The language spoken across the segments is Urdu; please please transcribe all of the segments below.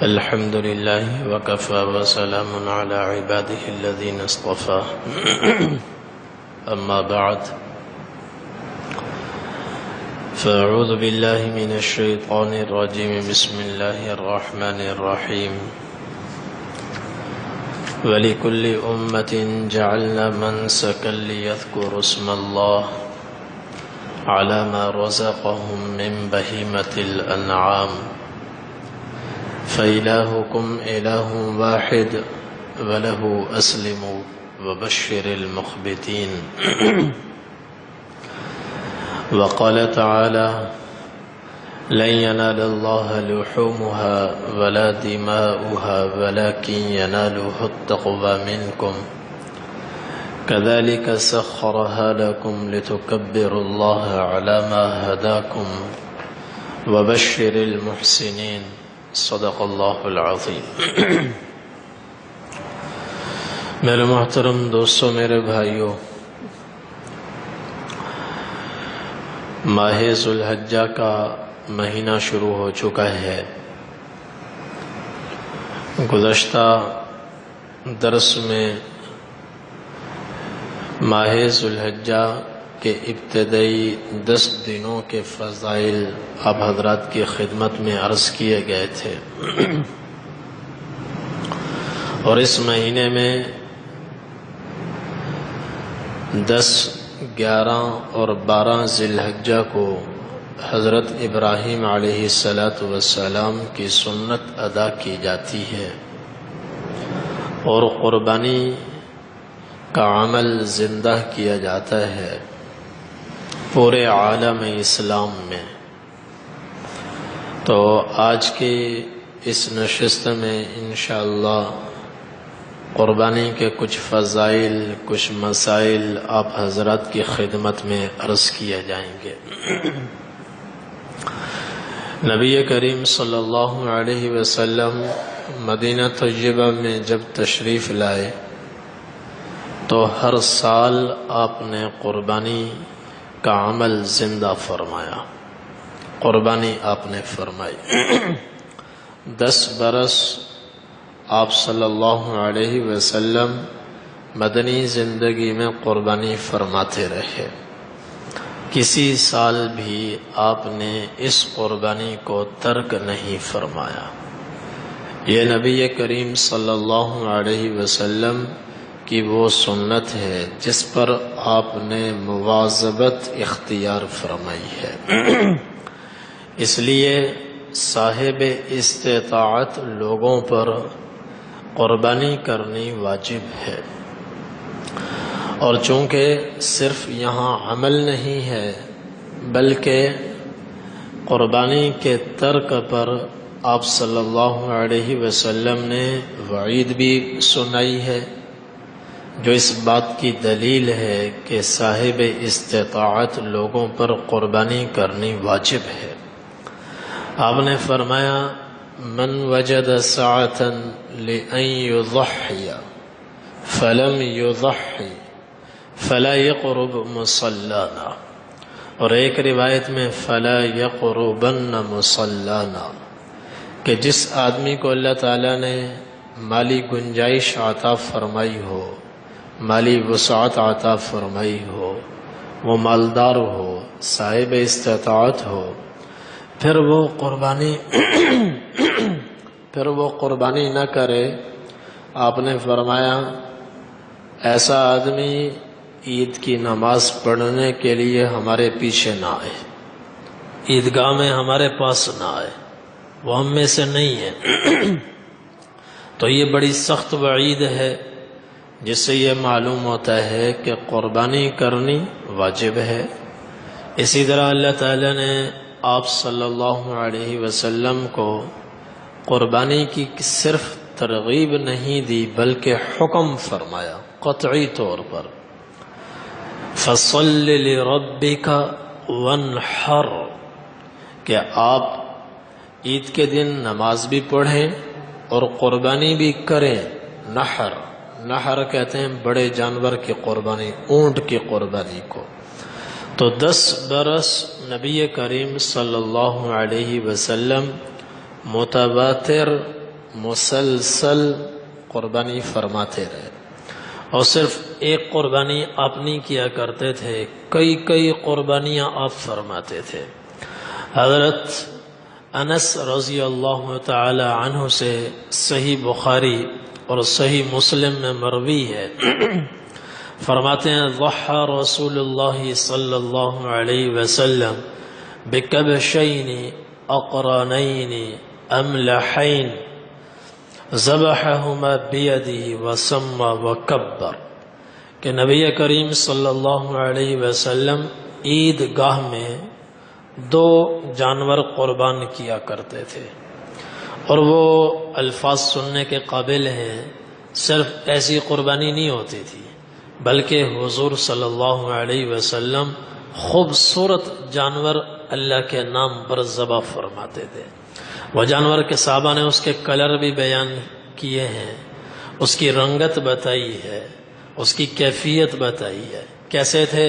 الحمد لله وكفى وسلام على عباده الذين اصطفى أما بعد فأعوذ بالله من الشيطان الرجيم بسم الله الرحمن الرحيم ولكل أمة جعلنا منسكا ليذكروا اسم الله على ما رزقهم من بهيمة الأنعام فإلهكم إله واحد وله أسلموا وبشر المخبتين وقال تعالى لن ينال الله لحومها ولا دماؤها ولكن يناله التقوى منكم كذلك سخرها لكم لتكبروا الله على ما هداكم وبشر المحسنين صدق اللہ العظیم۔ میرے محترم دوستوں، میرے بھائیوں، ماہ ذو الحجہ کا مہینہ شروع ہو چکا ہے۔ گزشتہ درس میں ماہ ذو الحجہ کے ابتدائی 10 دنوں کے فضائل آپ حضرات کی خدمت میں عرض کیے گئے تھے، اور اس مہینے میں 10، 11 اور 12 ذی الحجہ کو حضرت ابراہیم علیہ السلام کی سنت ادا کی جاتی ہے، اور قربانی کا عمل زندہ کیا جاتا ہے پورے عالم اسلام میں۔ تو آج کی اس نشست میں انشاءاللہ قربانی کے کچھ فضائل، کچھ مسائل آپ حضرات کی خدمت میں عرض کیے جائیں گے۔ نبی کریم صلی اللہ علیہ وسلم مدینہ طیبہ میں جب تشریف لائے تو ہر سال آپ نے قربانی کا عمل زندہ فرمایا، قربانی آپ نے فرمائی۔ 10 برس آپ صلی اللہ علیہ وسلم مدنی زندگی میں قربانی فرماتے رہے، کسی سال بھی آپ نے اس قربانی کو ترک نہیں فرمایا۔ یہ نبی کریم صلی اللہ علیہ وسلم کی وہ سنت ہے جس پر آپ نے مواظبت اختیار فرمائی ہے، اس لیے صاحب استطاعت لوگوں پر قربانی کرنی واجب ہے۔ اور چونکہ صرف یہاں عمل نہیں ہے بلکہ قربانی کے ترک پر آپ صلی اللہ علیہ وسلم نے وعید بھی سنائی ہے، جو اس بات کی دلیل ہے کہ صاحب استطاعت لوگوں پر قربانی کرنی واجب ہے۔ آپ نے فرمایا من وجد ساعة لأن يضحي فلم يضحي فلا يقرب مصلانا، اور ایک روایت میں فلا يقربن مصلانا، کہ جس آدمی کو اللہ تعالیٰ نے مالی گنجائش عطا فرمائی ہو، مالی وسعت عطا فرمائی ہو، وہ مالدار ہو، صاحب استطاعت ہو، پھر وہ قربانی نہ کرے۔ آپ نے فرمایا ایسا آدمی عید کی نماز پڑھنے کے لیے ہمارے پیچھے نہ آئے، عیدگاہ میں ہمارے پاس نہ آئے، وہ ہم میں سے نہیں ہے۔ تو یہ بڑی سخت وعید ہے، جس سے یہ معلوم ہوتا ہے کہ قربانی کرنی واجب ہے۔ اسی طرح اللہ تعالیٰ نے آپ صلی اللہ علیہ وسلم کو قربانی کی صرف ترغیب نہیں دی بلکہ حکم فرمایا قطعی طور پر، فَصَلِّ لِرَبِّكَ وَانْحَرْ، کہ آپ عید کے دن نماز بھی پڑھیں اور قربانی بھی کریں۔ نحر کہتے ہیں بڑے جانور کی قربانی، اونٹ کی قربانی کو۔ تو 10 برس نبی کریم صلی اللہ علیہ وسلم متواتر مسلسل قربانی فرماتے رہے، اور صرف ایک قربانی آپ نہیں کیا کرتے تھے، کئی قربانیاں آپ فرماتے تھے۔ حضرت انس رضی اللہ تعالی عنہ سے صحیح بخاری اور صحیح مسلم میں مروی ہے، فرماتے ہیں ضحى رسول اللہ صلی اللہ علیہ وسلم بکبشین اقرانین املحین ذبحہما بیدہ وسمى وکبر، کہ نبی کریم صلی اللہ علیہ وسلم عید گاہ میں 2 جانور قربان کیا کرتے تھے، اور وہ الفاظ سننے کے قابل ہیں۔ صرف ایسی قربانی نہیں ہوتی تھی، بلکہ حضور صلی اللہ علیہ وسلم خوبصورت جانور اللہ کے نام پر ذبح فرماتے تھے۔ وہ جانور کے صحابہ نے اس کے کلر بھی بیان کیے ہیں، اس کی رنگت بتائی ہے، اس کی کیفیت بتائی ہے۔ کیسے تھے؟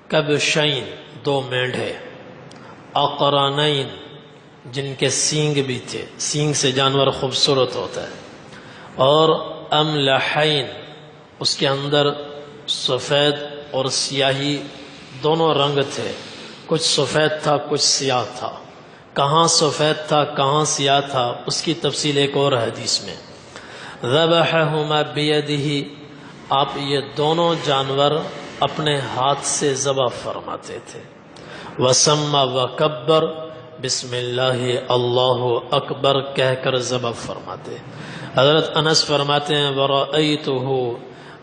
کبشین 2 مینڈھے، اقرانین جن کے سینگ بھی تھے، سینگ سے جانور خوبصورت ہوتا ہے، اور املحین اس کے اندر سفید اور سیاہی دونوں رنگ تھے، کچھ سفید تھا کچھ سیاہ تھا۔ کہاں سفید تھا کہاں سیاہ تھا اس کی تفصیل ایک اور حدیث میں۔ ذبحہما بیدہ، آپ یہ دونوں جانور اپنے ہاتھ سے ذبح فرماتے تھے۔ وسمى وکبر، بسم اللہ اللہ اکبر کہہ کر ذبح فرماتے۔ حضرت انس فرماتے ہیں ورأیتہ،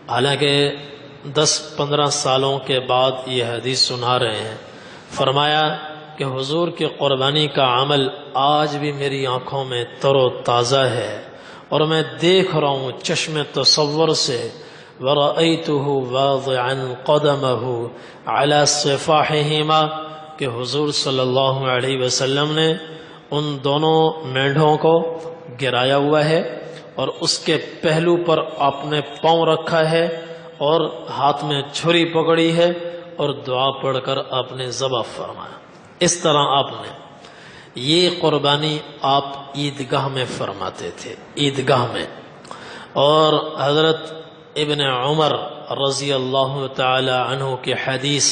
حالانکہ 10-15 سالوں کے بعد یہ حدیث سنا رہے ہیں، فرمایا کہ حضور کی قربانی کا عمل آج بھی میری آنکھوں میں تر و تازہ ہے، اور میں دیکھ رہا ہوں چشم تصور سے، وَرَأَيْتُهُ وَاضِعًا قَدَمَهُ عَلَى صِفَاحِهِمَا، کہ حضور صلی اللہ علیہ وسلم نے ان دونوں مینڈھوں کو گرایا ہوا ہے، اور اس کے پہلو پر آپ نے پاؤں رکھا ہے، اور ہاتھ میں چھری پکڑی ہے، اور دعا پڑھ کر آپ نے ذبح فرمایا۔ اس طرح آپ نے یہ قربانی آپ عیدگاہ میں فرماتے تھے، عیدگاہ میں۔ اور حضرت ابن عمر رضی اللہ تعالی عنہ کی حدیث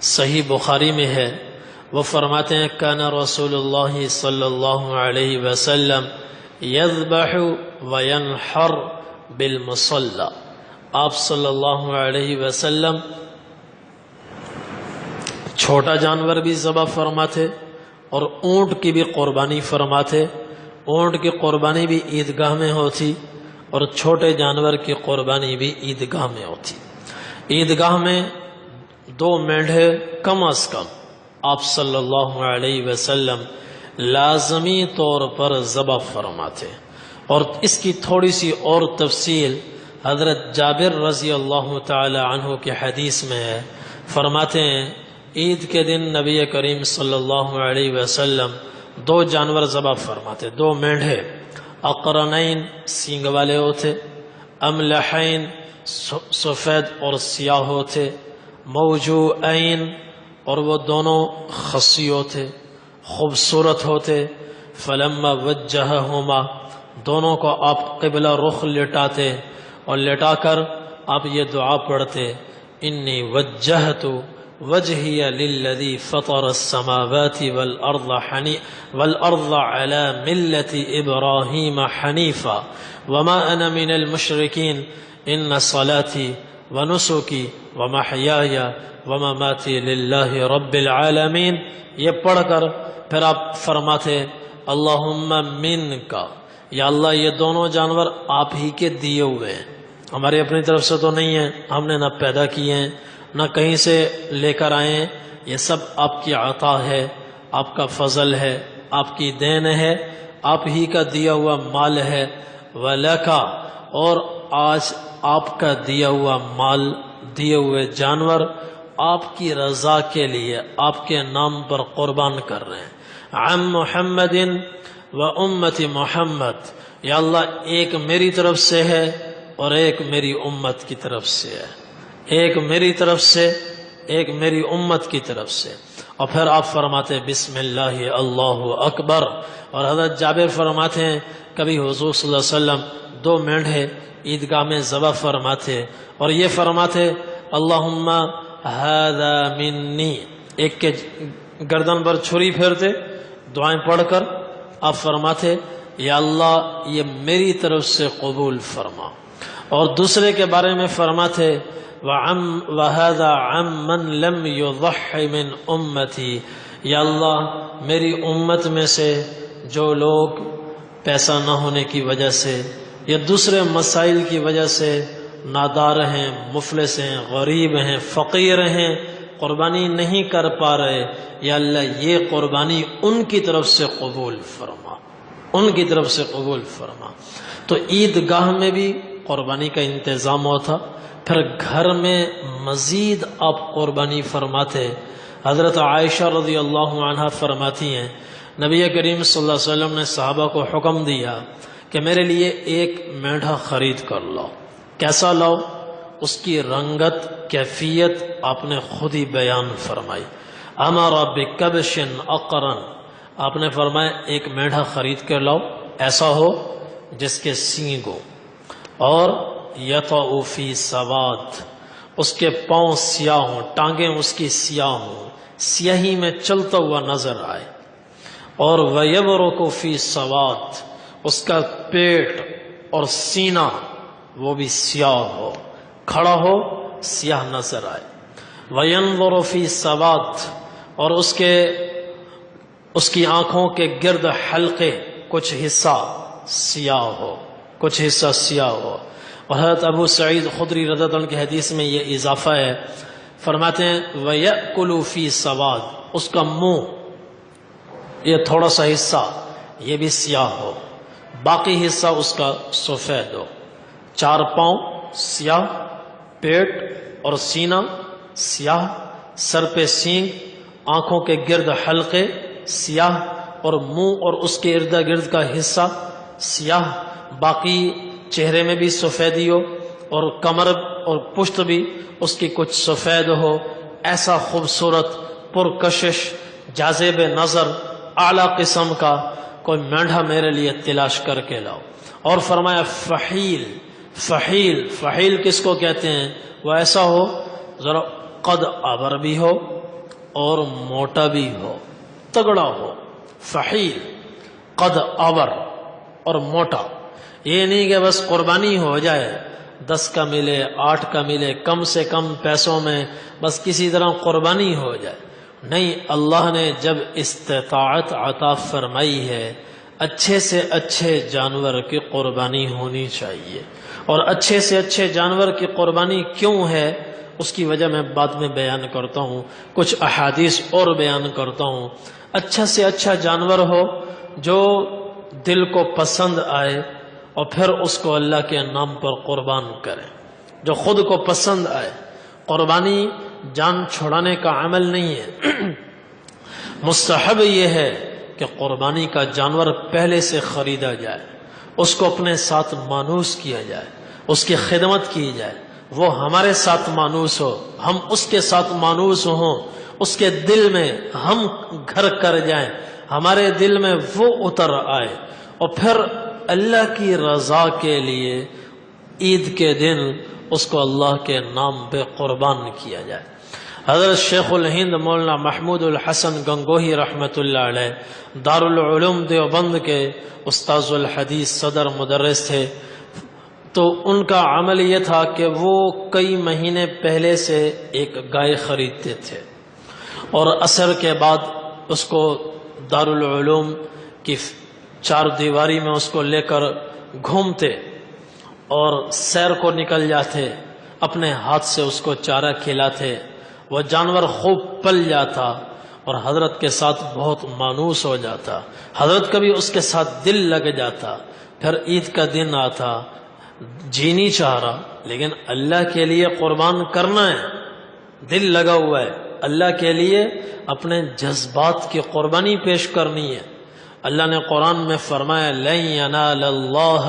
صحیح بخاری میں ہے، وہ فرماتے ہیں کان رسول اللہ صلی اللہ علیہ وسلم یذبح وینحر بالمصلی، آپ صلی اللہ علیہ وسلم چھوٹا جانور بھی ذبح فرماتے اور اونٹ کی بھی قربانی فرماتے۔ اونٹ کی قربانی بھی عیدگاہ میں ہوتی، اور چھوٹے جانور کی قربانی بھی عیدگاہ میں ہوتی۔ عیدگاہ میں 2 مینڈھے کم از کم آپ صلی اللہ علیہ وسلم لازمی طور پر ذبح فرماتے۔ اور اس کی تھوڑی سی اور تفصیل حضرت جابر رضی اللہ تعالی عنہ کی حدیث میں ہے، فرماتے ہیں عید کے دن نبی کریم صلی اللہ علیہ وسلم 2 جانور ذبح فرماتے، 2 مینڈھے، اقرنین سینگ والے ہوتے، املحین سفید اور سیاہ ہوتے، موجوعین اور وہ دونوں خصی ہوتے، خوبصورت ہوتے۔ فلما وجہہما، دونوں کو آپ قبلہ رخ لٹاتے، اور لٹا کر آپ یہ دعا پڑھتے، انی وجہت وجہی للذی فطر السماوات والارض علی ملت ابراہیم حنیفا وما انا من المشرکین ان صلاتی ونسکی ومحیای ومماتی للہ رب العالمین۔ یہ پڑھ کر پھر آپ فرماتے اللہم منکا، یا اللہ یہ دونوں جانور آپ ہی کے دیے ہوئے ہیں، ہماری اپنی طرف سے تو نہیں ہیں، ہم نے نہ پیدا کیے ہیں نہ کہیں سے لے کر آئے ہیں، یہ سب آپ کی عطا ہے، آپ کا فضل ہے، آپ کی دین ہے، آپ ہی کا دیا ہوا مال ہے۔ وَلَكَ، اور آج آپ کا دیا ہوا مال، دیے ہوئے جانور آپ کی رضا کے لیے آپ کے نام پر قربان کر رہے ہیں۔ عن محمد و امت محمد، یا اللہ ایک میری طرف سے ہے اور ایک میری امت کی طرف سے ہے، ایک میری طرف سے ایک میری امت کی طرف سے۔ اور پھر آپ فرماتے بسم اللہ اللہ اکبر. اور حضرت جابر فرماتے ہیں کبھی حضور صلی اللہ علیہ وسلم 2 مینڈھے عیدگاہ میں ذبح فرماتے اور یہ فرماتے اللہم ھذا منی، ایک کے گردن پر چھری پھیرتے دعائیں پڑھ کر آپ فرماتے یا اللہ یہ میری طرف سے قبول فرما. اور دوسرے کے بارے میں فرماتے وَهَذَا عَمَّن لَمْ يُضَحِّ مِنْ أُمَّتِي، یا اللہ میری امت میں سے جو لوگ پیسہ نہ ہونے کی وجہ سے یا دوسرے مسائل کی وجہ سے نادار ہیں، مفلس ہیں، غریب ہیں، فقیر ہیں، قربانی نہیں کر پا رہے، یا اللہ یہ قربانی ان کی طرف سے قبول فرما، ان کی طرف سے قبول فرما. تو عیدگاہ میں بھی قربانی کا انتظام ہوتا، پھر گھر میں مزید آپ قربانی فرماتے. حضرت عائشہ رضی اللہ عنہ فرماتی ہیں نبی کریم صلی اللہ علیہ وسلم نے صحابہ کو حکم دیا کہ میرے لیے ایک مینڈھا خرید کر لاؤ. کیسا لاؤ؟ اس کی رنگت، کیفیت آپ نے خود ہی بیان فرمائی. امر بکبش اقرن، آپ نے فرمایا ایک مینڈھا خرید کر لاؤ ایسا ہو جس کے سینگ ہو، اور یطأ فی سواد، اس کے پاؤں سیاہ ہوں، ٹانگیں اس کی سیاہ ہوں، سیاہی میں چلتا ہوا نظر آئے. اور ویبرک فی سواد، اس کا پیٹ اور سینہ وہ بھی سیاہ ہو، کھڑا ہو سیاہ نظر آئے. وینظر فی سواد، اور اس کی آنکھوں کے گرد حلقے کچھ حصہ سیاہ ہو، کچھ حصہ سیاہ ہو. اور حضرت ابو سعید خدری رضی اللہ عنہ کی حدیث میں یہ اضافہ ہے، فرماتے ہیں وَيَأْكُلُ فِي سَوَادٍ، اس کا منہ یہ تھوڑا سا حصہ یہ بھی سیاہ ہو، باقی حصہ اس کا سفید ہو. 4 پاؤں سیاہ، پیٹ اور سینہ سیاہ، سر پہ سینگ، آنکھوں کے گرد حلقے سیاہ، اور منہ اور اس کے ارد گرد کا حصہ سیاہ، باقی چہرے میں بھی سفیدی ہو، اور کمر اور پشت بھی اس کی کچھ سفید ہو. ایسا خوبصورت، پرکشش، جاذب نظر، اعلیٰ قسم کا کوئی مینڈھا میرے لیے تلاش کر کے لاؤ. اور فرمایا فحیل، فحیل، فحیل کس کو کہتے ہیں؟ وہ ایسا ہو ذرا قد آبر بھی ہو اور موٹا بھی ہو، تگڑا ہو. فحیل، قد آبر اور موٹا. یہ نہیں کہ بس قربانی ہو جائے، 10 کا ملے، 8 کا ملے، کم سے کم پیسوں میں بس کسی طرح قربانی ہو جائے. نہیں، اللہ نے جب استطاعت عطا فرمائی ہے، اچھے سے اچھے جانور کی قربانی ہونی چاہیے. اور اچھے سے اچھے جانور کی قربانی کیوں ہے اس کی وجہ میں بعد میں بیان کرتا ہوں، کچھ احادیث اور بیان کرتا ہوں. اچھا سے اچھا جانور ہو جو دل کو پسند آئے، اور پھر اس کو اللہ کے نام پر قربان کرے، جو خود کو پسند آئے. قربانی جان چھڑانے کا عمل نہیں ہے. مستحب یہ ہے کہ قربانی کا جانور پہلے سے خریدا جائے، اس کو اپنے ساتھ مانوس کیا جائے، اس کی خدمت کی جائے، وہ ہمارے ساتھ مانوس ہو، ہم اس کے ساتھ مانوس ہوں، اس کے دل میں ہم گھر کر جائیں، ہمارے دل میں وہ اتر آئے، اور پھر اللہ کی رضا کے لیے عید کے دن اس کو اللہ کے نام پہ قربان کیا جائے. حضرت شیخ الہند مولانا محمود الحسن گنگوہی رحمۃ اللہ علیہ دارالعلوم دیوبند کے استاذ الحدیث صدر مدرس تھے. تو ان کا عمل یہ تھا کہ وہ کئی مہینے پہلے سے ایک گائے خریدتے تھے، اور عصر کے بعد اس کو دارالعلوم کی 4 دیواری میں اس کو لے کر گھومتے اور سیر کو نکل جاتے، اپنے ہاتھ سے اس کو چارہ کھلاتے. وہ جانور خوب پل جاتا اور حضرت کے ساتھ بہت مانوس ہو جاتا، حضرت کا بھی اس کے ساتھ دل لگ جاتا. پھر عید کا دن آتا، جی نہیں چاہ رہا لیکن اللہ کے لیے قربان کرنا ہے، دل لگا ہوا ہے، اللہ کے لیے اپنے جذبات کی قربانی پیش کرنی ہے. اللہ نے قرآن میں فرمایا لن ینال اللہ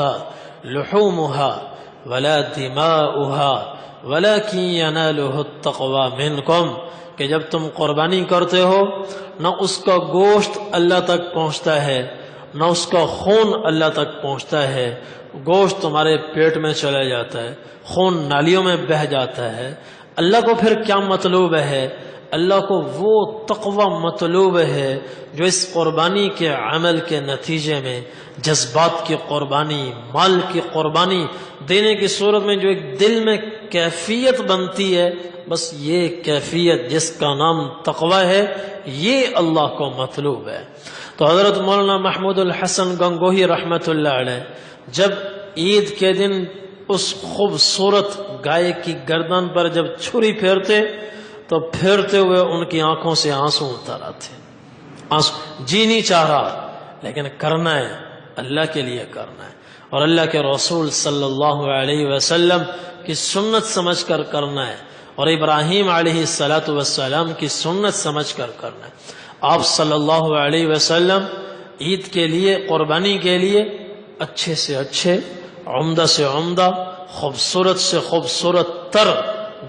لحومها ولا دماؤها ولكن يناله التقوى منکم. کہ جب تم قربانی کرتے ہو نہ اس کا گوشت اللہ تک پہنچتا ہے نہ اس کا خون اللہ تک پہنچتا ہے، گوشت تمہارے پیٹ میں چلا جاتا ہے، خون نالیوں میں بہہ جاتا ہے۔ اللہ کو پھر کیا مطلوب ہے؟ اللہ کو وہ تقوی مطلوب ہے جو اس قربانی کے عمل کے نتیجے میں جذبات کی قربانی، مال کی قربانی دینے کی صورت میں جو ایک دل میں کیفیت بنتی ہے، بس یہ کیفیت جس کا نام تقوی ہے، یہ اللہ کو مطلوب ہے۔ تو حضرت مولانا محمود الحسن گنگوہی رحمۃ اللہ علیہ جب عید کے دن اس خوبصورت گائے کی گردن پر جب چھری پھیرتے تو پھیرتے ہوئے ان کی آنکھوں سے آنسو اتر آتے، آنسو، جی نہیں چاہ رہا لیکن کرنا ہے، اللہ کے لیے کرنا ہے، اور اللہ کے رسول صلی اللہ علیہ وسلم کی سنت سمجھ کر کرنا ہے، اور ابراہیم علیہ السلام کی سنت سمجھ کر کرنا ہے۔ آپ صلی اللہ علیہ وسلم عید کے لیے، قربانی کے لیے اچھے سے اچھے، عمدہ سے عمدہ، خوبصورت سے خوبصورت تر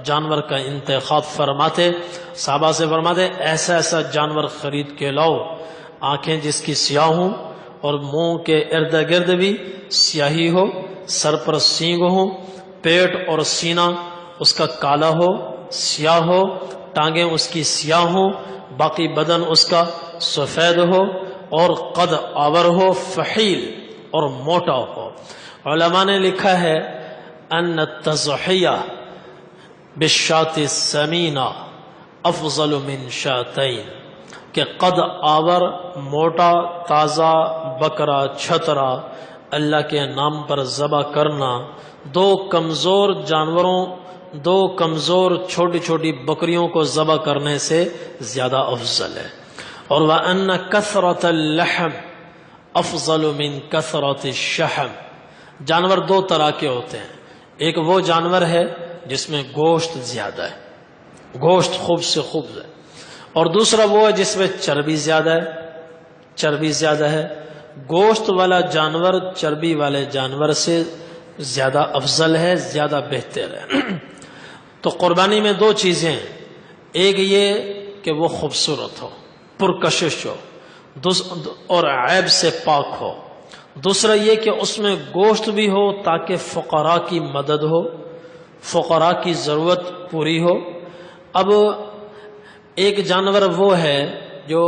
جانور کا انتخاب فرماتے، صحابہ سے فرماتے ایسا ایسا جانور خرید کے لاؤ، آنکھیں جس کی سیاہ ہوں اور منہ کے ارد گرد بھی سیاہی ہو، سر پر سینگ ہو، پیٹ اور سینہ اس کا کالا ہو، سیاہ ہو، ٹانگیں اس کی سیاہ ہوں، باقی بدن اس کا سفید ہو، اور قد آور ہو، فحیل اور موٹا ہو۔ علماء نے لکھا ہے ان التضحیہ بالشاة السمینہ افضل من شاتین، کہ قد آور، موٹا، تازہ بکرا چھترا اللہ کے نام پر ذبح کرنا دو کمزور جانوروں، دو کمزور چھوٹی چھوٹی بکریوں کو ذبح کرنے سے زیادہ افضل ہے۔ اور وَأَنَّ كَثْرَةَ اللَّحْمِ أَفْضَلُ مِنْ كَثْرَةِ الشَّحْمِ، جانور دو طرح کے ہوتے ہیں، ایک وہ جانور ہے جس میں گوشت زیادہ ہے، گوشت خوب سے خوب ہے، اور دوسرا وہ ہے جس میں چربی زیادہ ہے، چربی زیادہ ہے۔ گوشت والا جانور چربی والے جانور سے زیادہ افضل ہے، زیادہ بہتر ہے۔ تو قربانی میں دو چیزیں ہیں، ایک یہ کہ وہ خوبصورت ہو، پرکشش ہو اور عیب سے پاک ہو، دوسرا یہ کہ اس میں گوشت بھی ہو تاکہ فقراء کی مدد ہو، فقراء کی ضرورت پوری ہو۔ اب ایک جانور وہ ہے جو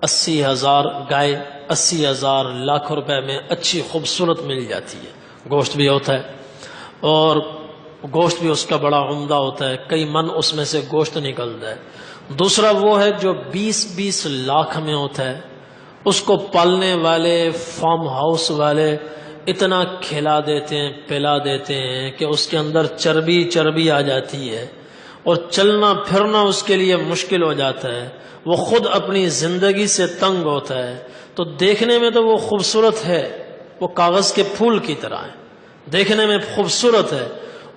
80,000 گائے 80,000 لاکھ روپے میں اچھی خوبصورت مل جاتی ہے، گوشت بھی ہوتا ہے اور گوشت بھی اس کا بڑا عمدہ ہوتا ہے، کئی من اس میں سے گوشت نکلتا ہے۔ دوسرا وہ ہے جو 20-20 لاکھ میں ہوتا ہے، اس کو پالنے والے، فارم ہاؤس والے اتنا کھلا دیتے ہیں، پلا دیتے ہیں کہ اس کے اندر چربی آ جاتی ہے اور چلنا پھرنا اس کے لیے مشکل ہو جاتا ہے، وہ خود اپنی زندگی سے تنگ ہوتا ہے۔ تو دیکھنے میں تو وہ خوبصورت ہے، وہ کاغذ کے پھول کی طرح ہے، دیکھنے میں خوبصورت ہے،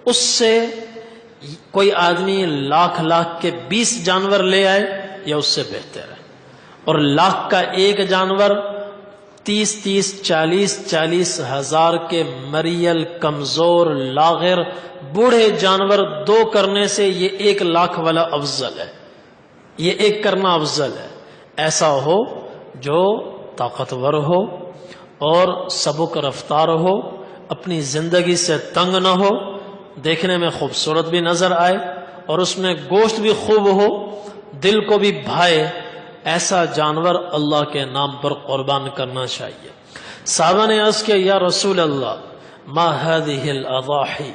اس سے کوئی آدمی لاکھ کے 20 جانور لے آئے یا اس سے بہتر ہے، اور لاکھ کا ایک جانور 30-40 ہزار کے مریل، کمزور، لاغر، بوڑھے جانور دو کرنے سے یہ 1 لاکھ والا افضل ہے، یہ ایک کرنا افضل ہے۔ ایسا ہو جو طاقتور ہو اور سبک رفتار ہو، اپنی زندگی سے تنگ نہ ہو، دیکھنے میں خوبصورت بھی نظر آئے اور اس میں گوشت بھی خوب ہو، دل کو بھی بھائے، ایسا جانور اللہ کے نام پر قربان کرنا چاہیے۔ صحابہ نے عرض کیا یا رسول اللہ ما هذه الاضاحی،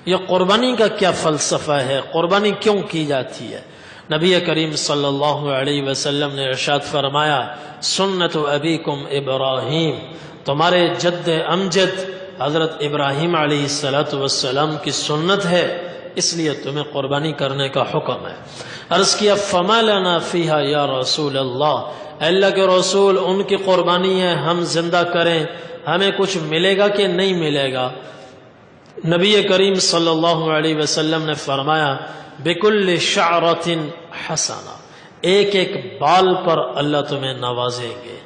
یہ قربانی کا کیا فلسفہ ہے، قربانی کیوں کی جاتی ہے؟ نبی کریم صلی اللہ علیہ وسلم نے ارشاد فرمایا سنت ابیکم ابراہیم، تمہارے جد امجد حضرت ابراہیم علیہ السلام کی سنت ہے، اس لیے تمہیں قربانی کرنے کا حکم ہے۔ عرض کیا فما لنا فیہا یا رسول اللہ کے رسول، ان کی قربانی ہے، ہم زندہ کریں، ہمیں کچھ ملے گا کہ نہیں ملے گا؟ نبی کریم صلی اللہ علیہ وسلم نے فرمایا بکل شعرۃ حسنہ، ایک ایک بال پر اللہ تمہیں نوازیں گے،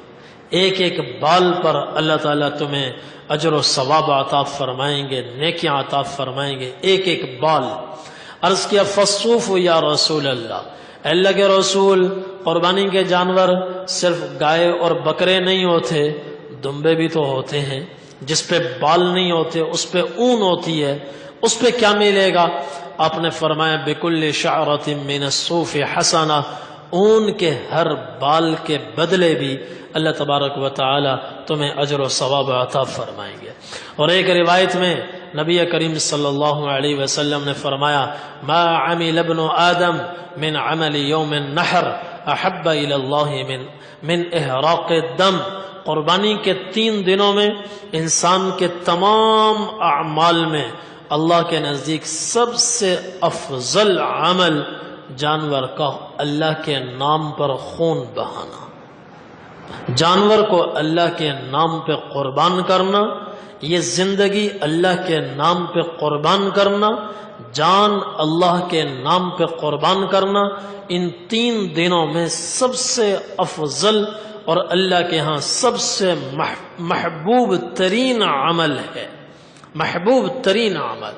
ایک ایک بال پر اللہ تعالیٰ تمہیں اجر و ثواب عطا فرمائیں گے، نیکیاں عطا فرمائیں گے، ایک ایک بال۔ عرض کیا فصوف یا رسول اللہ، اللہ کے رسول قربانی کے جانور صرف گائے اور بکرے نہیں ہوتے، دمبے بھی تو ہوتے ہیں، جس پہ بال نہیں ہوتے، اس پہ اون ہوتی ہے، اس پہ کیا ملے گا؟ آپ نے فرمایا بِكُلِّ شَعْرَةٍ مِّنَ الصُّوفِ حَسَنَةٌ، اون کے ہر بال کے بدلے بھی اللہ تبارک و تعالی تمہیں اجر و ثواب عطا فرمائیں گے۔ اور ایک روایت میں نبی کریم صلی اللہ علیہ وسلم نے فرمایا ما عمل ابن آدم من عمل یوم النحر احب الی اللہ من احراق الدم، قربانی کے 3 دنوں میں انسان کے تمام اعمال میں اللہ کے نزدیک سب سے افضل عمل جانور کا اللہ کے نام پر خون بہانا، جانور کو اللہ کے نام پہ قربان کرنا، یہ زندگی اللہ کے نام پہ قربان کرنا، جان اللہ کے نام پہ قربان کرنا، ان 3 دنوں میں سب سے افضل اور اللہ کے ہاں سب سے محبوب ترین عمل ہے، محبوب ترین عمل۔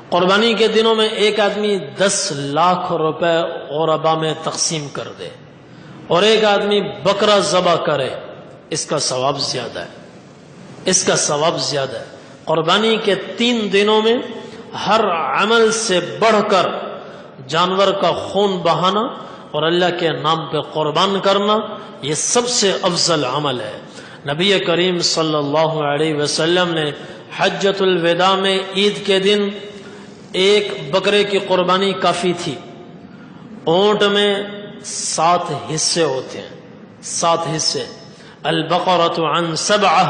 قربانی کے دنوں میں ایک آدمی 10 لاکھ روپے غربا میں تقسیم کر دے اور ایک آدمی بکرا ذبح کرے، اس کا ثواب زیادہ ہے، اس کا ثواب زیادہ ہے۔ قربانی کے 3 دنوں میں ہر عمل سے بڑھ کر جانور کا خون بہانا اور اللہ کے نام پہ قربان کرنا یہ سب سے افضل عمل ہے۔ نبی کریم صلی اللہ علیہ وسلم نے حجۃ الوداع میں عید کے دن ایک بکرے کی قربانی کافی تھی۔ اونٹ میں 7 حصے ہوتے ہیں، 7 حصے، البقرۃ عن 7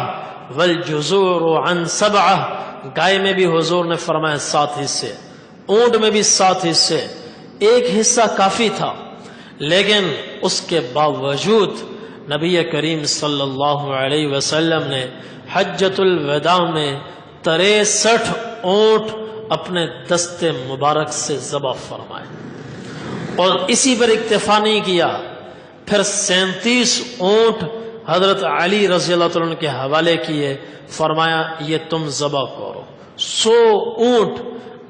والجزور عن 7، گائے میں بھی حضور نے فرمایا 7 حصے، اونٹ میں بھی 7 حصے، ایک حصہ کافی تھا، لیکن اس کے باوجود نبی کریم صلی اللہ علیہ وسلم نے حجۃ الوداع میں 63 اونٹ اپنے دست مبارک سے ذبح فرمائے اور اسی پر اکتفا نہیں کیا، پھر 37 اونٹ حضرت علی رضی اللہ عنہ کے حوالے کیے، فرمایا یہ تم ذبح کرو۔ 100 اونٹ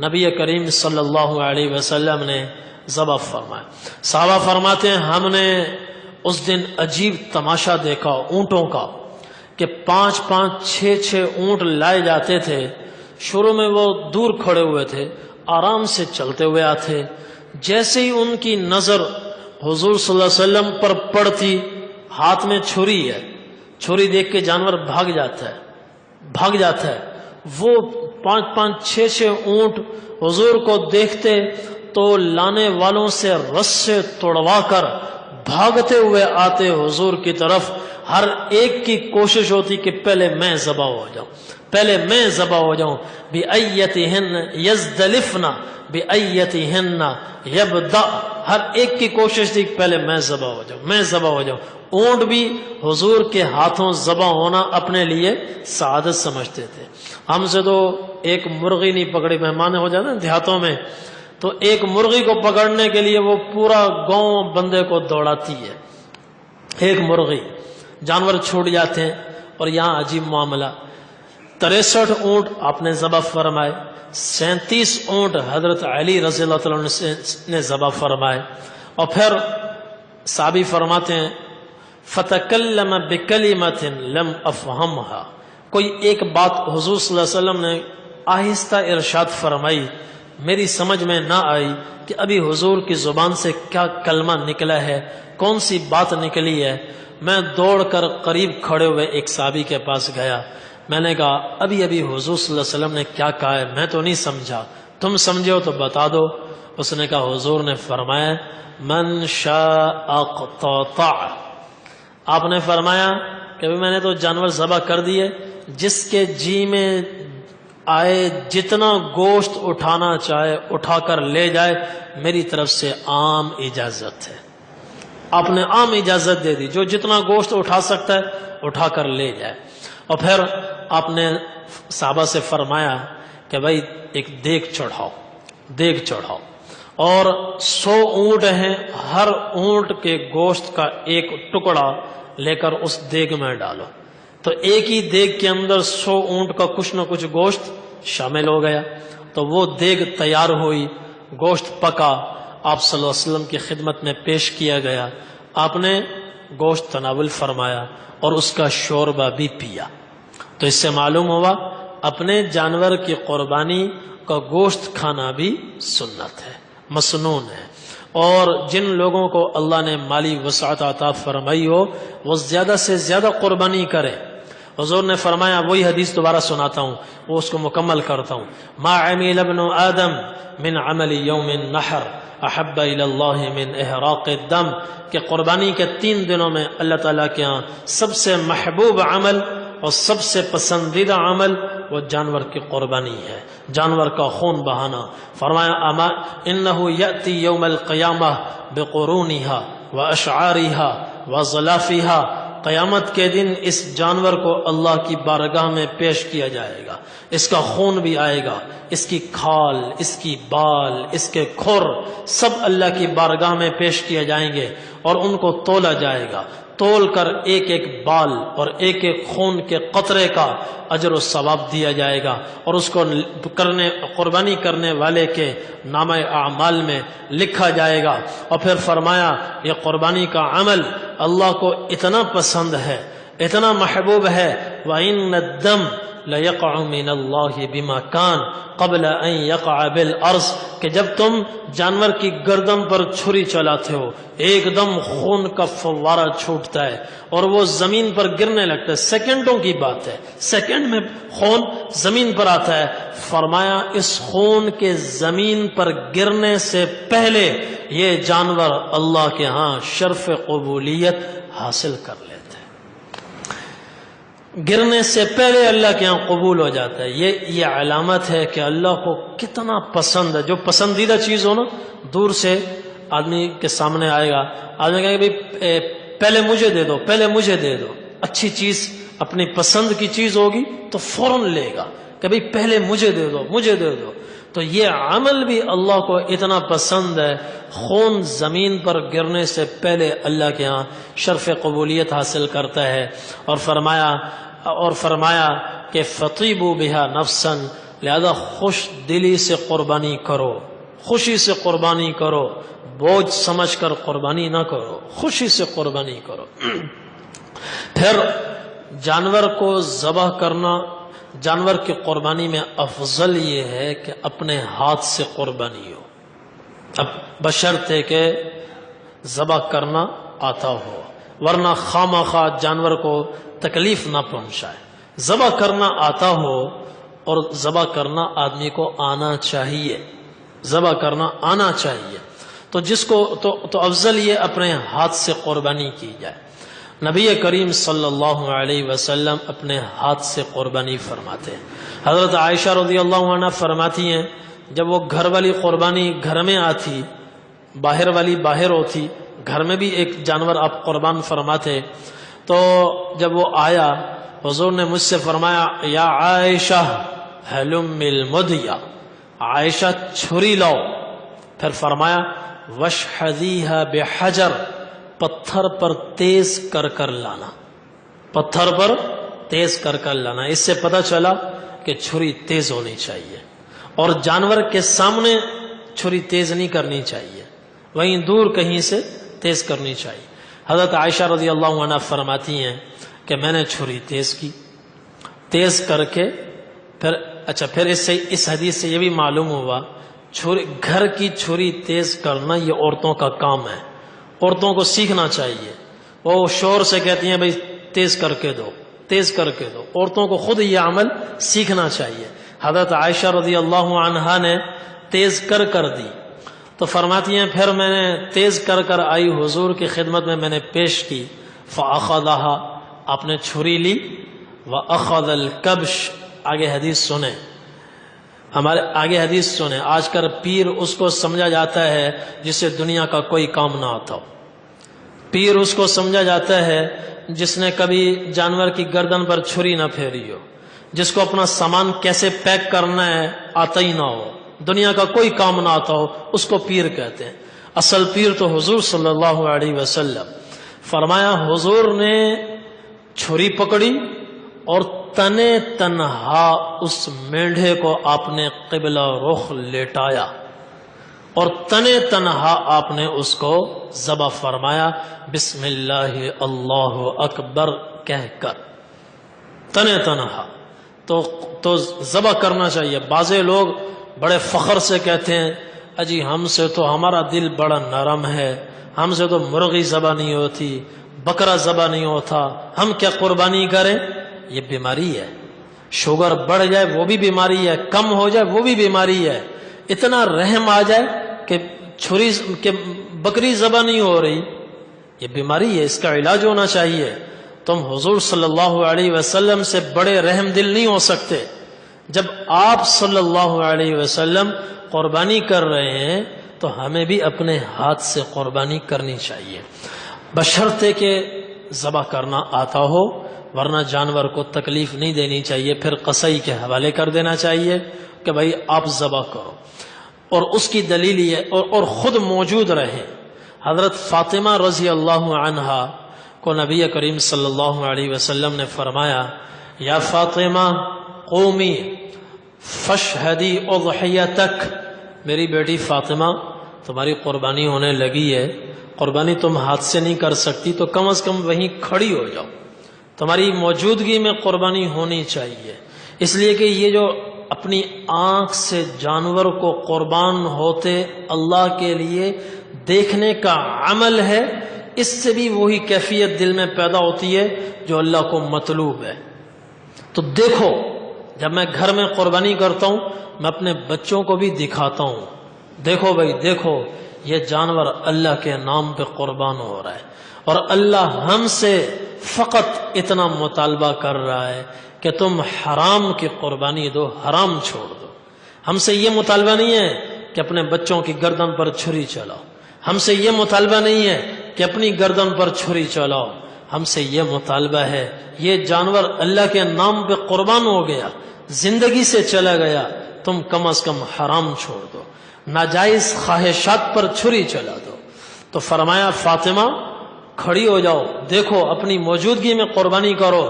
نبی کریم صلی اللہ علیہ وسلم نے ذبح فرمایا۔ صحابہ فرماتے ہیں ہم نے اس دن عجیب تماشا دیکھا اونٹوں کا کہ 5-5 6-6 اونٹ لائے جاتے تھے۔ شروع میں وہ دور کھڑے ہوئے تھے، آرام سے چلتے ہوئے آتے، جیسے ہی ان کی نظر حضور صلی اللہ علیہ وسلم پر پڑتی، ہاتھ میں چھری ہے، چھری دیکھ کے جانور بھاگ جاتا ہے۔ وہ 5-5 6-6 اونٹ حضور کو دیکھتے تو لانے والوں سے رسے توڑوا کر بھاگتے ہوئے آتے حضور کی طرف۔ ہر ایک کی کوشش ہوتی کہ پہلے میں ذبح ہو جاؤں، پہلے میں ذبح ہو جاؤں۔ بِأَيَّتِهِنَّ يَزْدَلِفْنَا بِأَيَّتِهِنَّ يَبْدَأْ، ہر ایک کی کوشش تھی کہ پہلے میں ذبح ہو جاؤں، میں ذبح ہو جاؤں۔ اونٹ بھی حضور کے ہاتھوں ذبح ہونا اپنے لیے سعادت سمجھتے تھے۔ ہم سے تو ایک مرغی نہیں پکڑی، مہمان ہو جاتے ہیں دیہاتوں میں، تو ایک مرغی کو پکڑنے کے لیے وہ پورا گاؤں بندے کو دوڑاتی ہے، ایک مرغی، جانور چھوٹ جاتے ہیں۔ اور یہاں عجیب معاملہ، 63 اونٹ آپ نے ذبح فرمائے، 37 اونٹ حضرت علی رضی اللہ عنہ نے ذبح فرمائے۔ اور پھر صحابی فرماتے ہیں فَتَكَلَّمَ بِكَلِمَةٍ لَمْ أَفْهَمْهَا، کوئی ایک بات حضور صلی اللہ علیہ وسلم نے آہستہ ارشاد فرمائی، میری سمجھ میں نہ آئی کہ ابھی حضور کی زبان سے کیا کلمہ نکلا ہے، کون سی بات نکلی ہے۔ میں دوڑ کر قریب کھڑے ہوئے ایک صحابی کے پاس گیا، میں نے کہا ابھی حضور صلی اللہ علیہ وسلم نے کیا کہا ہے، میں تو نہیں سمجھا، تم سمجھے ہو تو بتا دو۔ اس نے کہا حضور نے فرمایا من شاء اقتطع، آپ نے فرمایا کہ میں نے تو جانور ذبح کر دیے، جس کے جی میں آئے جتنا گوشت اٹھانا چاہے اٹھا کر لے جائے، میری طرف سے عام اجازت ہے۔ آپ نے عام اجازت دے دی، جو جتنا گوشت اٹھا سکتا ہے اٹھا کر لے جائے۔ اور پھر آپ نے صحابہ سے فرمایا کہ بھائی ایک دیگ چڑھاؤ اور 100 اونٹ ہیں، ہر اونٹ کے گوشت کا ایک ٹکڑا لے کر اس دیگ میں ڈالو۔ تو ایک ہی دیگ کے اندر 100 اونٹ کا کچھ نہ کچھ گوشت شامل ہو گیا۔ تو وہ دیگ تیار ہوئی، گوشت پکا آپ صلی اللہ علیہ وسلم کی خدمت میں پیش کیا گیا. آپ نے گوشت تناول فرمایا اور اس کا شوربہ بھی پیا. تو اس سے معلوم ہوا اپنے جانور کی قربانی کا گوشت کھانا بھی سنت ہے، مسنون ہے. اور جن لوگوں کو اللہ نے مالی وسعت عطا فرمائی ہو وہ زیادہ سے زیادہ قربانی کرے. حضور نے فرمایا، وہی حدیث دوبارہ سناتا ہوں، وہ اس کو مکمل کرتا ہوں. ما عمل ابن آدم من عمل یوم النحر احب الی اللہ من احراق الدم، کہ قربانی کے 3 دنوں میں اللہ تعالیٰ کے ہاں سب سے محبوب عمل اور سب سے پسندیدہ عمل وہ جانور کی قربانی ہے، جانور کا خون بہانا. فرمایا اما انه یأتی یوم القیامہ بقرونها واشعارها وظلافها، قیامت کے دن اس جانور کو اللہ کی بارگاہ میں پیش کیا جائے گا. اس کا خون بھی آئے گا، اس کی کھال، اس کی بال، اس کے کھر، سب اللہ کی بارگاہ میں پیش کیے جائیں گے اور ان کو تولا جائے گا. تول کر ایک ایک بال اور ایک ایک خون کے قطرے کا اجر و ثواب دیا جائے گا اور اس کو قربانی کرنے والے کے نامہ اعمال میں لکھا جائے گا. اور پھر فرمایا یہ قربانی کا عمل اللہ کو اتنا پسند ہے، اتنا محبوب ہے. وَإِنَّ الدَّمَ لَيَقْعُ مِنَ اللَّهِ بِمَا كَانَ قَبْلَ أَن يَقْعَ بِالْأَرْضِ، کہ جب تم جانور کی گردن پر چھری چلاتے ہو ایک دم خون کا فوارہ چھوٹتا ہے اور وہ زمین پر گرنے لگتا ہے. سیکنڈوں کی بات ہے، سیکنڈ میں خون زمین پر آتا ہے. فرمایا اس خون کے زمین پر گرنے سے پہلے یہ جانور اللہ کے ہاں شرف قبولیت حاصل کر لیتے ہیں، گرنے سے پہلے اللہ کے ہاں قبول ہو جاتا ہے. یہ علامت ہے کہ اللہ کو کتنا پسند ہے. جو پسندیدہ چیز ہو نا، دور سے آدمی کے سامنے آئے گا، آدمی کہے کہ بھائی پہلے مجھے دے دو، پہلے مجھے دے دو. اچھی چیز اپنی پسند کی چیز ہوگی تو فوراً لے گا کہ بھائی پہلے مجھے دے دو، مجھے دے دو. تو یہ عمل بھی اللہ کو اتنا پسند ہے، خون زمین پر گرنے سے پہلے اللہ کے ہاں شرف قبولیت حاصل کرتا ہے. اور فرمایا کہ فطیبوا بها نفسا، لہذا خوش دلی سے قربانی کرو، خوشی سے قربانی کرو، بوجھ سمجھ کر قربانی نہ کرو، خوشی سے قربانی کرو. پھر جانور کو ذبح کرنا، جانور کی قربانی میں افضل یہ ہے کہ اپنے ہاتھ سے قربانی ہو، اب بشرطے کہ ذبح کرنا آتا ہو، ورنہ خامخواہ جانور کو تکلیف نہ پہنچائے. ذبح کرنا آتا ہو اور ذبح کرنا آدمی کو آنا چاہیے، ذبح کرنا آنا چاہیے. تو جس کو تو افضل یہ اپنے ہاتھ سے قربانی کی جائے. نبی کریم صلی اللہ علیہ وسلم اپنے ہاتھ سے قربانی فرماتے ہیں. حضرت عائشہ رضی اللہ عنہ فرماتی ہیں جب وہ گھر والی قربانی گھر میں آتی، باہر والی باہر ہوتی، گھر میں بھی ایک جانور آپ قربان فرماتے، تو جب وہ آیا حضور نے مجھ سے فرمایا یا عائشہ ہلم المدیہ، عائشہ چھری لاؤ. پھر فرمایا وشحذیہا بحجر، پتھر پر تیز کر کر لانا، پتھر پر تیز کر کر لانا. اس سے پتہ چلا کہ چھری تیز ہونی چاہیے اور جانور کے سامنے چھری تیز نہیں کرنی چاہیے، وہیں دور کہیں سے تیز کرنی چاہیے. حضرت عائشہ رضی اللہ عنہ فرماتی ہیں کہ میں نے چھری تیز کی، تیز کر کے پھر اس حدیث سے یہ بھی معلوم ہوا گھر کی چھری تیز کرنا یہ عورتوں کا کام ہے، عورتوں کو سیکھنا چاہیے. وہ شور سے کہتی ہیں بھائی تیز کر کے دو، تیز کر کے دو. عورتوں کو خود یہ عمل سیکھنا چاہیے. حضرت عائشہ رضی اللہ عنہا نے تیز کر کر دی تو فرماتی ہیں پھر میں نے تیز کر کر آئی حضور کی خدمت میں نے پیش کی. فاخذها، آپ نے چھری لی. واخذ الکبش، آگے حدیث سنیں، ہمارے آگے حدیث سنیں. آج کل پیر اس کو سمجھا جاتا ہے جسے دنیا کا کوئی کام نہ آتا ہو. پیر اس کو سمجھا جاتا ہے جس نے کبھی جانور کی گردن پر چھری نہ پھیری ہو، جس کو اپنا سامان کیسے پیک کرنا ہے آتا ہی نہ ہو، دنیا کا کوئی کام نہ آتا ہو، اس کو پیر کہتے ہیں. اصل پیر تو حضور صلی اللہ علیہ وسلم. فرمایا حضور نے چھری پکڑی اور تنے تنہا اس مینڈھے کو آپ نے قبلہ رخ لیٹایا اور تنے تنہا آپ نے اس کو ذبح فرمایا بسم اللہ اللہ اکبر کہہ کر، تنے تنہا۔ تو ذبح کرنا چاہیے۔ بعض لوگ بڑے فخر سے کہتے ہیں اجی ہم سے تو ہمارا دل بڑا نرم ہے، ہم سے تو مرغی ذبح نہیں ہوتی، بکرا ذبح نہیں ہوتا، ہم کیا قربانی کریں؟ یہ بیماری ہے۔ شوگر بڑھ جائے وہ بھی بیماری ہے، کم ہو جائے وہ بھی بیماری ہے۔ اتنا رحم آ جائے کہ بکری ذبح نہیں ہو رہی، یہ بیماری ہے، اس کا علاج ہونا چاہیے۔ تم حضور صلی اللہ علیہ وسلم سے بڑے رحم دل نہیں ہو سکتے۔ جب آپ صلی اللہ علیہ وسلم قربانی کر رہے ہیں تو ہمیں بھی اپنے ہاتھ سے قربانی کرنی چاہیے، بشرطے کہ ذبح کرنا آتا ہو، ورنہ جانور کو تکلیف نہیں دینی چاہیے، پھر قصائی کے حوالے کر دینا چاہیے کہ بھائی آپ ذبح کرو۔ اور اس کی دلیل یہ اور خود موجود رہیں۔ حضرت فاطمہ رضی اللہ عنہا کو نبی کریم صلی اللہ علیہ وسلم نے فرمایا یا فاطمہ قومی فاشہدی اضحیتک، میری بیٹی فاطمہ تمہاری قربانی ہونے لگی ہے، قربانی تم ہاتھ سے نہیں کر سکتی تو کم از کم وہیں کھڑی ہو جاؤ، تمہاری موجودگی میں قربانی ہونی چاہیے۔ اس لیے کہ یہ جو اپنی آنکھ سے جانور کو قربان ہوتے اللہ کے لیے دیکھنے کا عمل ہے، اس سے بھی وہی کیفیت دل میں پیدا ہوتی ہے جو اللہ کو مطلوب ہے۔ تو دیکھو، جب میں گھر میں قربانی کرتا ہوں میں اپنے بچوں کو بھی دکھاتا ہوں، دیکھو بھائی دیکھو یہ جانور اللہ کے نام پہ قربان ہو رہا ہے، اور اللہ ہم سے فقط اتنا مطالبہ کر رہا ہے کہ تم حرام کی قربانی دو، حرام چھوڑ دو۔ ہم سے یہ مطالبہ نہیں ہے کہ اپنے بچوں کی گردن پر چھری چلاؤ، ہم سے یہ مطالبہ نہیں ہے کہ اپنی گردن پر چھری چلاؤ، ہم سے یہ مطالبہ ہے یہ جانور اللہ کے نام پہ قربان ہو گیا، زندگی سے چلا گیا، تم کم از کم حرام چھوڑ دو، ناجائز خواہشات پر چھری چلا دو۔ تو فرمایا فاطمہ کھڑی ہو جاؤ، دیکھو اپنی موجودگی میں قربانی کرو۔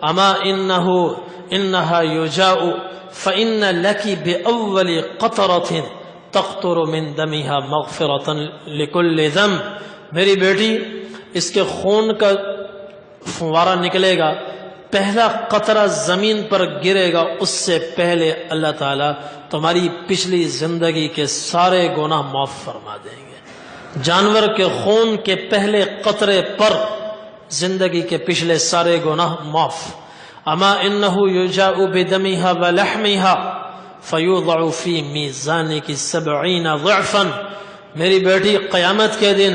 اما انہا یجاء فإن لکی بأول قطرۃ تقطر من دمها مغفرۃ لکل ذنب، میری بیٹی اس کے خون کا فوارہ نکلے گا، پہلا قطرہ زمین پر گرے گا، اس سے پہلے اللہ تعالیٰ تمہاری پچھلی زندگی کے سارے گناہ معاف فرما دیں گے۔ جانور کے خون کے پہلے قطرے پر زندگی کے پچھلے سارے گناہ معاف۔ اما انہ یجاء بدمها ولحمها فیوضع فی میزانک 70 ضعفا، میری بیٹی قیامت کے دن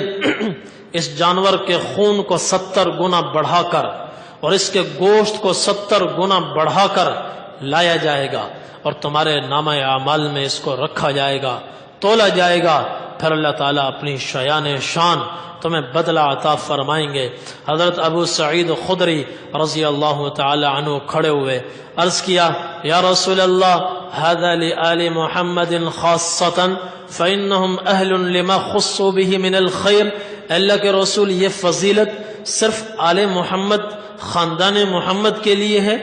اس جانور کے خون کو 70 گنا بڑھا کر اور اس کے گوشت کو 70 گنا بڑھا کر لایا جائے گا، اور تمہارے نامہ اعمال میں اس کو رکھا جائے گا، تولا جائے گا، پھر اللہ تعالیٰ اپنی شیان شان تمہیں بدلہ عطا فرمائیں گے۔ حضرت ابو سعید خدری رضی اللہ تعالی عنہ کھڑے ہوئے، عرض کیا یا رسول اللہ هذا لآل محمد خاصة فإنهم أهل لما خصوا به من الخير، اللہ کے رسول یہ فضیلت صرف آل محمد خاندان محمد کے لیے ہے،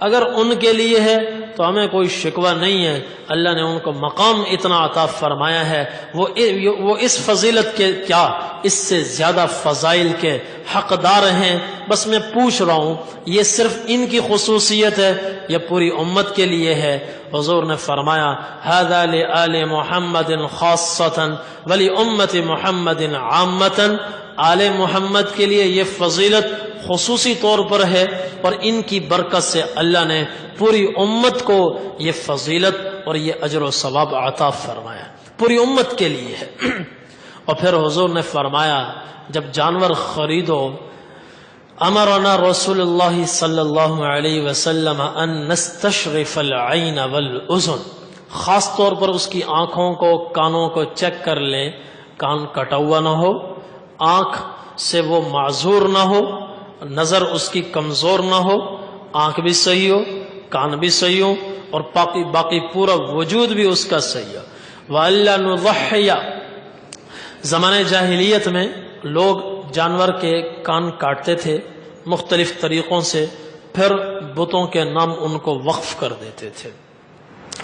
اگر ان کے لیے ہے تو ہمیں کوئی شکوہ نہیں ہے، اللہ نے ان کو مقام اتنا عطا فرمایا ہے، وہ اس فضیلت کے کیا اس سے زیادہ فضائل کے حقدار ہیں۔ بس میں پوچھ رہا ہوں یہ صرف ان کی خصوصیت ہے یا پوری امت کے لیے ہے؟ حضور نے فرمایا هذا لآل محمد خاصة ولأمت محمد عامة، آل محمد کے لیے یہ فضیلت خصوصی طور پر ہے، اور ان کی برکت سے اللہ نے پوری امت کو یہ فضیلت اور یہ اجر و ثواب عطا فرمایا، پوری امت کے لیے ہے۔ اور پھر حضور نے فرمایا جب جانور خریدو، امرنا رسول اللہ صلی اللہ علیہ وسلم ان نستشرف العین والاذن، خاص طور پر اس کی آنکھوں کو کانوں کو چیک کر لیں، کان کٹا ہوا نہ ہو، آنکھ سے وہ معذور نہ ہو، نظر اس کی کمزور نہ ہو، آنکھ بھی صحیح ہو، کان بھی صحیح ہو، اور باقی پورا وجود بھی اس کا صحیح ہو۔ وَأَلَّا نُضَحِّيَ، زمانے جاہلیت میں لوگ جانور کے کان کاٹتے تھے مختلف طریقوں سے، پھر بتوں کے نام ان کو وقف کر دیتے تھے،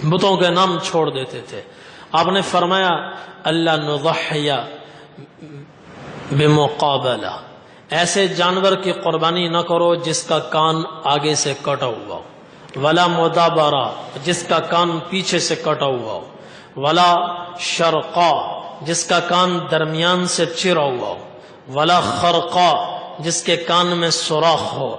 بتوں کے نام چھوڑ دیتے تھے۔ آپ نے فرمایا اللہ نضحی بمقابلہ، ایسے جانور کی قربانی نہ کرو جس کا کان آگے سے کٹا ہوا ہو، ولا مدابرہ، جس کا کان پیچھے سے کٹا ہوا ہو، ولا شرقا، جس کا کان درمیان سے چرا ہوا ہو، ولا خرقا، جس کے کان میں سوراخ ہو،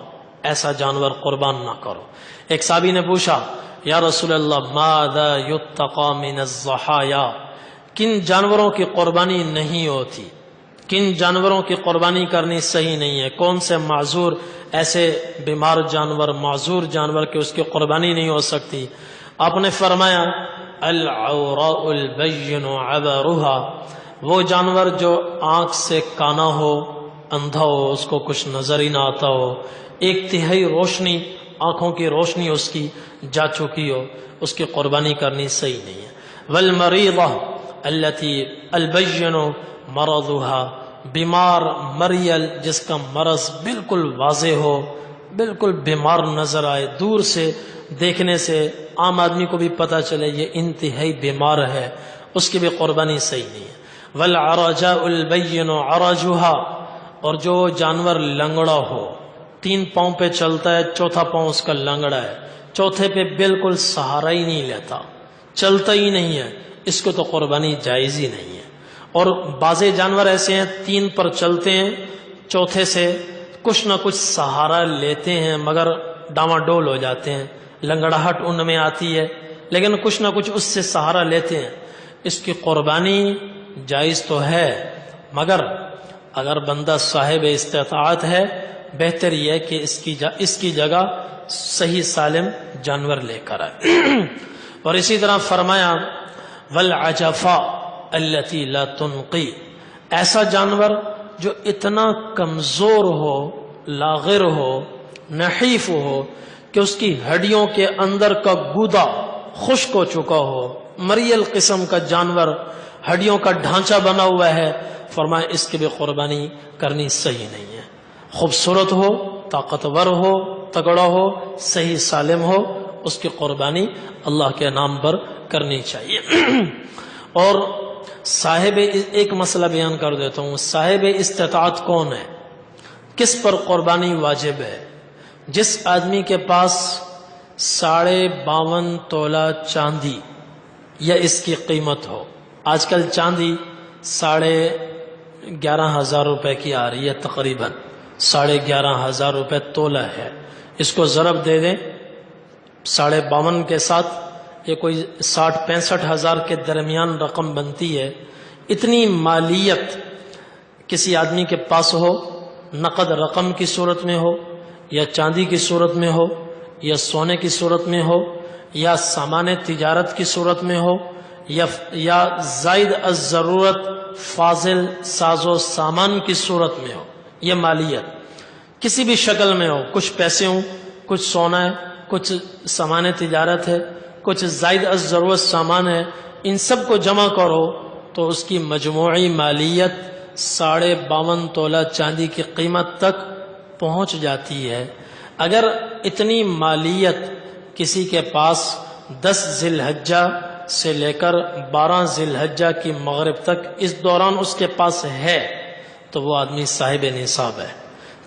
ایسا جانور قربان نہ کرو۔ ایک صحابی نے پوچھا یا رسول اللہ ماذا یتقى من الضحایا، کن جانوروں کی قربانی نہیں ہوتی، کن جانوروں کی قربانی کرنی صحیح نہیں ہے، کون سے معذور، ایسے بیمار جانور، معذور جانور کہ اس کی قربانی نہیں ہو سکتی؟ آپ نے فرمایا العوراء البین عبرها، وہ جانور جو آنکھ سے کانا ہو، اندھا ہو، اس کو کچھ نظر ہی نہ آتا ہو، ایک تہائی روشنی، آنکھوں کی روشنی اس کی جا چکی ہو، اس کی قربانی کرنی صحیح نہیں ہے۔ والمریضہ التي البین مرضها، بیمار مریل، جس کا مرض بالکل واضح ہو، بالکل بیمار نظر آئے، دور سے دیکھنے سے عام آدمی کو بھی پتہ چلے یہ انتہائی بیمار ہے، اس کی بھی قربانی صحیح نہیں ہے۔ والعرجاء البین عرجها، اور جو جانور لنگڑا ہو، 3 پاؤں پہ چلتا ہے، چوتھا پاؤں اس کا لنگڑا ہے، چوتھے پہ بالکل سہارا ہی نہیں لیتا، چلتا ہی نہیں ہے، اس کو تو قربانی جائز ہی نہیں ہے۔ اور بعضے جانور ایسے ہیں 3 پر چلتے ہیں، چوتھے سے کچھ نہ کچھ سہارا لیتے ہیں مگر ڈاواں ڈول ہو جاتے ہیں، لنگڑاہٹ ان میں آتی ہے، لیکن کچھ نہ کچھ اس سے سہارا لیتے ہیں، اس کی قربانی جائز تو ہے، مگر اگر بندہ صاحب استطاعت ہے، بہتر یہ ہے کہ اس کی جگہ صحیح سالم جانور لے کر آئے۔ اور اسی طرح فرمایا والعجفاء التي لا تنقی، ایسا جانور جو اتنا کمزور ہو، لاغر ہو، نحیف ہو کہ اس کی ہڈیوں کے اندر کا گودا خشک ہو چکا ہو، مریل قسم کا جانور، ہڈیوں کا ڈھانچہ بنا ہوا ہے، فرمایا اس کی بھی قربانی کرنی صحیح نہیں ہے۔ خوبصورت ہو، طاقتور ہو، تگڑا ہو، صحیح سالم ہو، اس کی قربانی اللہ کے نام پر کرنی چاہیے۔ اور صاحب، ایک مسئلہ بیان کر دیتا ہوں، صاحب استطاعت کون ہے، کس پر قربانی واجب ہے؟ جس آدمی کے پاس 52.5 تولہ چاندی یا اس کی قیمت ہو، آج کل چاندی 11,500 روپے کی آ رہی ہے، تقریباً 11,500 روپے تولہ ہے، اس کو ضرب دے دیں 52.5 کے ساتھ، یہ کوئی 60-65 ہزار کے درمیان رقم بنتی ہے۔ اتنی مالیت کسی آدمی کے پاس ہو، نقد رقم کی صورت میں ہو، یا چاندی کی صورت میں ہو، یا سونے کی صورت میں ہو، یا سامان تجارت کی صورت میں ہو، یا زائد از ضرورت فاضل ساز و سامان کی صورت میں ہو، یہ مالیت کسی بھی شکل میں ہو، کچھ پیسے ہوں، کچھ سونا ہے، کچھ سامان تجارت ہے، کچھ زائد از ضرورت سامان ہے، ان سب کو جمع کرو تو اس کی مجموعی مالیت 52.5 تولہ چاندی کی قیمت تک پہنچ جاتی ہے۔ اگر اتنی مالیت کسی کے پاس 10 ذی الحجہ سے لے کر 12 ذی الحجہ کی مغرب تک اس دوران اس کے پاس ہے تو وہ آدمی صاحب نصاب ہے،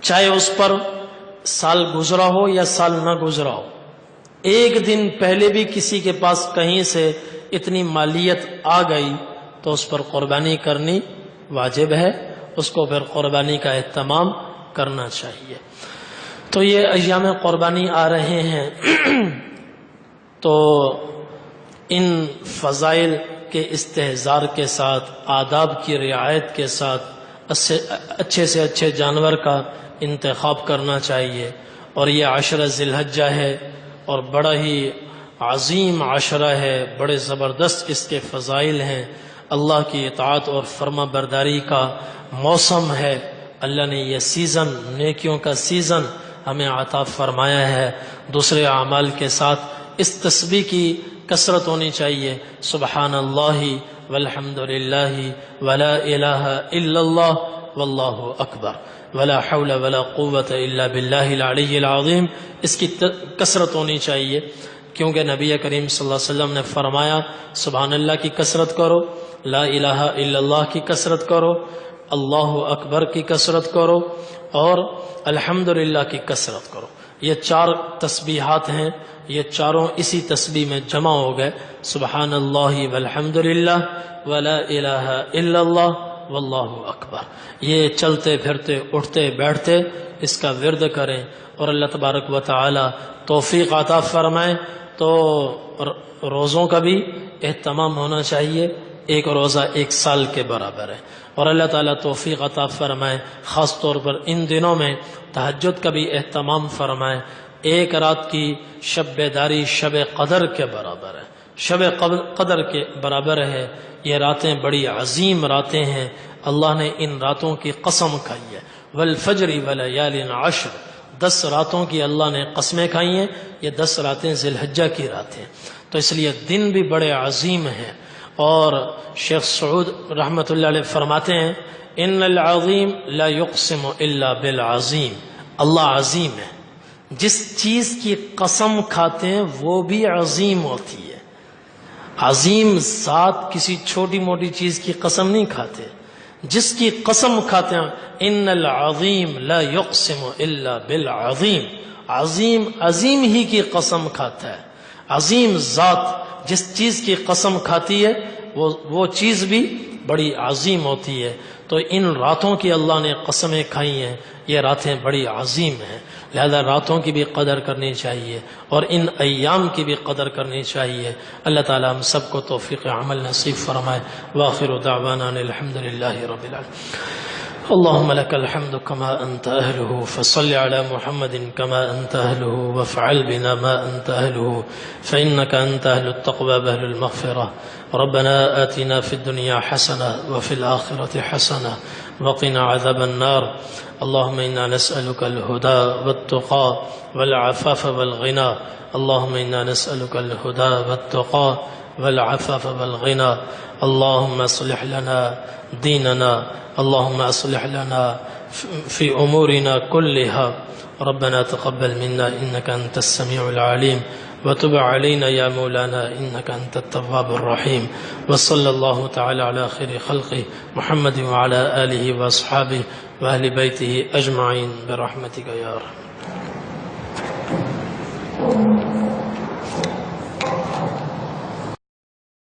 چاہے اس پر سال گزرا ہو یا سال نہ گزرا ہو، ایک دن پہلے بھی کسی کے پاس کہیں سے اتنی مالیت آ گئی تو اس پر قربانی کرنی واجب ہے، اس کو پھر قربانی کا اہتمام کرنا چاہیے۔ تو یہ ایام قربانی آ رہے ہیں، تو ان فضائل کے استحضار کے ساتھ، آداب کی رعایت کے ساتھ اچھے سے اچھے جانور کا انتخاب کرنا چاہیے۔ اور یہ عشرہ ذی الحجہ ہے اور بڑا ہی عظیم عشرہ ہے، بڑے زبردست اس کے فضائل ہیں، اللہ کی اطاعت اور فرما برداری کا موسم ہے، اللہ نے یہ سیزن، نیکیوں کا سیزن ہمیں عطا فرمایا ہے۔ دوسرے اعمال کے ساتھ اس تسبیح کی کثرت ہونی چاہیے، سبحان اللہ والحمد للہ ولا الہ الا اللہ واللہ اکبر ولا حول ولا قوة الا باللہ العلی العظیم، اس کی کثرت ہونی چاہیے کیونکہ نبی کریم صلی اللہ علیہ وسلم نے فرمایا سبحان اللہ کی کثرت کرو، لا الہ الا اللہ کی کثرت کرو، اللہ اکبر کی کثرت کرو، اور الحمدللہ کی کثرت کرو۔ یہ 4 تسبیحات ہیں، یہ چاروں اسی تسبیح میں جمع ہو گئے، سبحان اللہ والحمدللہ ولا الہ الا اللہ واللہ اکبر۔ یہ چلتے پھرتے اٹھتے بیٹھتے اس کا ورد کریں، اور اللہ تبارک و تعالی توفیق عطا فرمائے۔ تو روزوں کا بھی اہتمام ہونا چاہیے، ایک روزہ 1 سال کے برابر ہے، اور اللہ تعالیٰ توفیق عطا فرمائے، خاص طور پر ان دنوں میں تہجد کا بھی اہتمام فرمائے۔ 1 رات کی شب بیداری شب قدر کے برابر ہے، شب قدر کے برابر ہے۔ یہ راتیں بڑی عظیم راتیں ہیں، اللہ نے ان راتوں کی قسم کھائی ہے، والفجر ولیال عشر، 10 راتوں کی اللہ نے قسمیں کھائی ہیں، یہ 10 راتیں ذی الحجہ کی راتیں، تو اس لیے دن بھی بڑے عظیم ہیں۔ اور شیخ سعود رحمۃ اللہ علیہ فرماتے ہیں ان العظیم لا یقسم الا بالعظیم، اللہ عظیم ہے، جس چیز کی قسم کھاتے ہیں وہ بھی عظیم ہوتی ہے۔ عظیم ذات کسی چھوٹی موٹی چیز کی قسم نہیں کھاتے، جس کی قسم کھاتے ہیں ان العظیم لا یقسم الا بالعظیم، عظیم عظیم ہی کی قسم کھاتا ہے۔ عظیم ذات جس چیز کی قسم کھاتی ہے وہ چیز بھی بڑی عظیم ہوتی ہے۔ تو ان راتوں کی اللہ نے قسمیں کھائی ہیں، یہ راتیں بڑی عظیم ہیں، لہذا راتوں کی بھی قدر کرنی چاہیے اور ان ایام کی بھی قدر کرنی چاہیے۔ اللہ تعالیٰ ہم سب کو توفیق عمل نصیب فرمائے۔ وآخر دعوانا الحمدللہ رب العالمین۔ اللهم لك الحمد كما أنت أهله، فصل على محمد كما أنت أهله، وافعل بنا ما أنت أهله، فإنك أنت أهل التقوى وأهل المغفرة۔ ربنا آتنا في الدنيا حسنة وفي الآخرة حسنة وقنا عذاب النار۔ اللهم إنا نسألك الهدى والتقى والعفاف والغنى، اللهم إنا نسألك الهدى والتقى والعفاف والغنى۔ اللهم اصلح لنا ديننا، اللهم اصلح لنا في أمورنا كلها، ربنا تقبل منا إنك أنت السميع العليم، وتب علينا يا مولانا إنك أنت التواب الرحيم۔ وصلى الله تعالى على خير خلقه محمد وعلى آله وأصحابه وأهل بيته أجمعين برحمتك يا رب۔